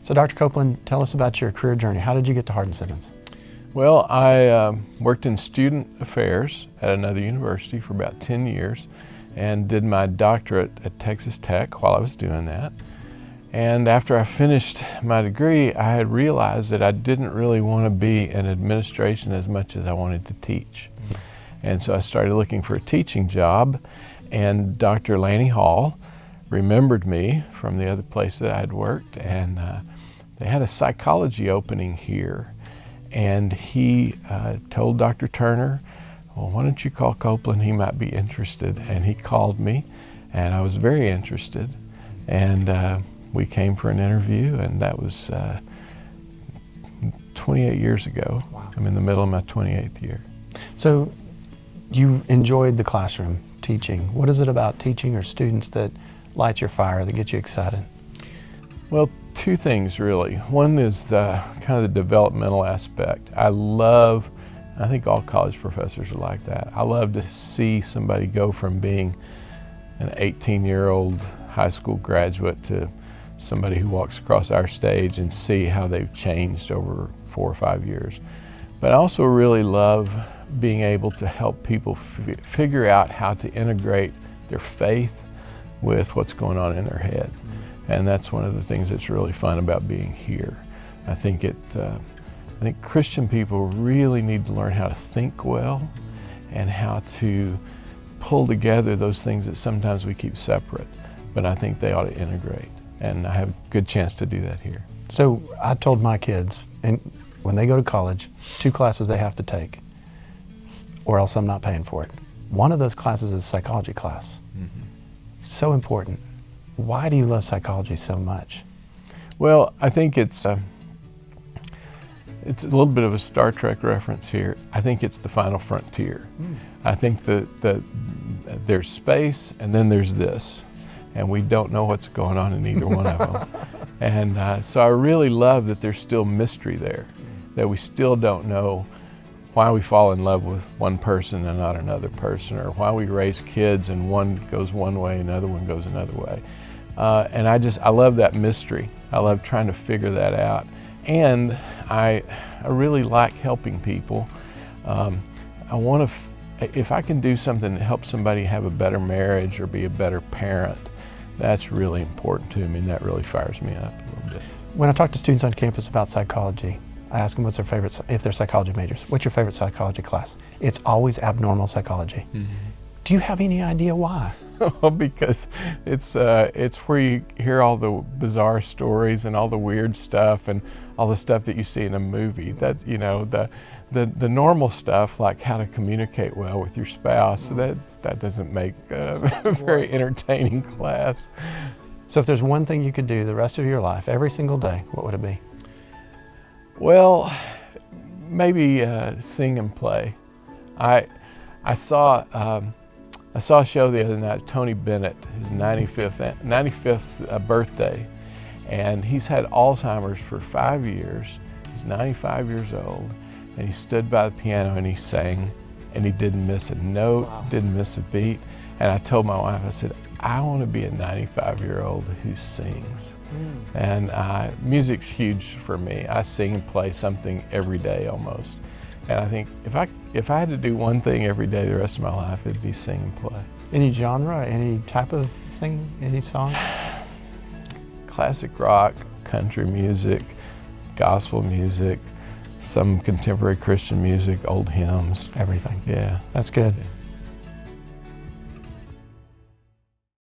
So Dr. Copeland, tell us about your career journey. How did you get to Hardin-Simmons? Well, I worked in student affairs at another university for about 10 years and did my doctorate at Texas Tech while I was doing that. And after I finished my degree, I had realized that I didn't really want to be in administration as much as I wanted to teach. And so I started looking for a teaching job, and Dr. Lanny Hall remembered me from the other place that I had worked, and they had a psychology opening here. And he told Dr. Turner, well, why don't you call Copeland, he might be interested. And he called me, and I was very interested. And we came for an interview, and that was 28 years ago. Wow. I'm in the middle of my 28th year. So you enjoyed the classroom teaching. What is it about teaching or students that lights your fire, that gets you excited? Well, two things really. One is the kind of the developmental aspect. I think all college professors are like that. I love to see somebody go from being an 18-year-old high school graduate to somebody who walks across our stage and see how they've changed over 4 or 5 years. But I also really love being able to help people figure out how to integrate their faith with what's going on in their head. And that's one of the things that's really fun about being here. I think Christian people really need to learn how to think well and how to pull together those things that sometimes we keep separate, but I think they ought to integrate. And I have a good chance to do that here. So I told my kids, and when they go to college, 2 classes they have to take, or else I'm not paying for it. One of those classes is a psychology class. Mm-hmm. So important. Why do you love psychology so much? Well, I think it's a little bit of a Star Trek reference here. I think it's the final frontier. I think that there's space and then there's this, and we don't know what's going on in either one of them. And so I really love that there's still mystery there, that we still don't know why we fall in love with one person and not another person, or why we raise kids and one goes one way and another one goes another way. And I love that mystery. I love trying to figure that out. And I really like helping people. If I can do something to help somebody have a better marriage or be a better parent, that's really important to me, and that really fires me up a little bit. When I talk to students on campus about psychology, I ask them what's their favorite, if they're psychology majors, what's your favorite psychology class? It's always abnormal psychology. Mm-hmm. Do you have any idea why? Well, because it's where you hear all the bizarre stories and all the weird stuff and all the stuff that you see in a movie. That's, the normal stuff, like how to communicate well with your spouse, that doesn't make a very entertaining class. So if there's one thing you could do the rest of your life, every single day, what would it be? Well, maybe sing and play. I saw a show the other night, Tony Bennett, his 95th birthday, and he's had Alzheimer's for 5 years. He's 95 years old, and he stood by the piano and he sang, and he didn't miss a note, didn't miss a beat. And I told my wife, I said, I want to be a 95-year-old who sings. And music's huge for me. I sing and play something every day almost. And I think if I had to do one thing every day the rest of my life, it'd be sing and play. Any genre, any type of singing, any song? Classic rock, country music, gospel music, some contemporary Christian music, old hymns. Everything. Yeah. That's good.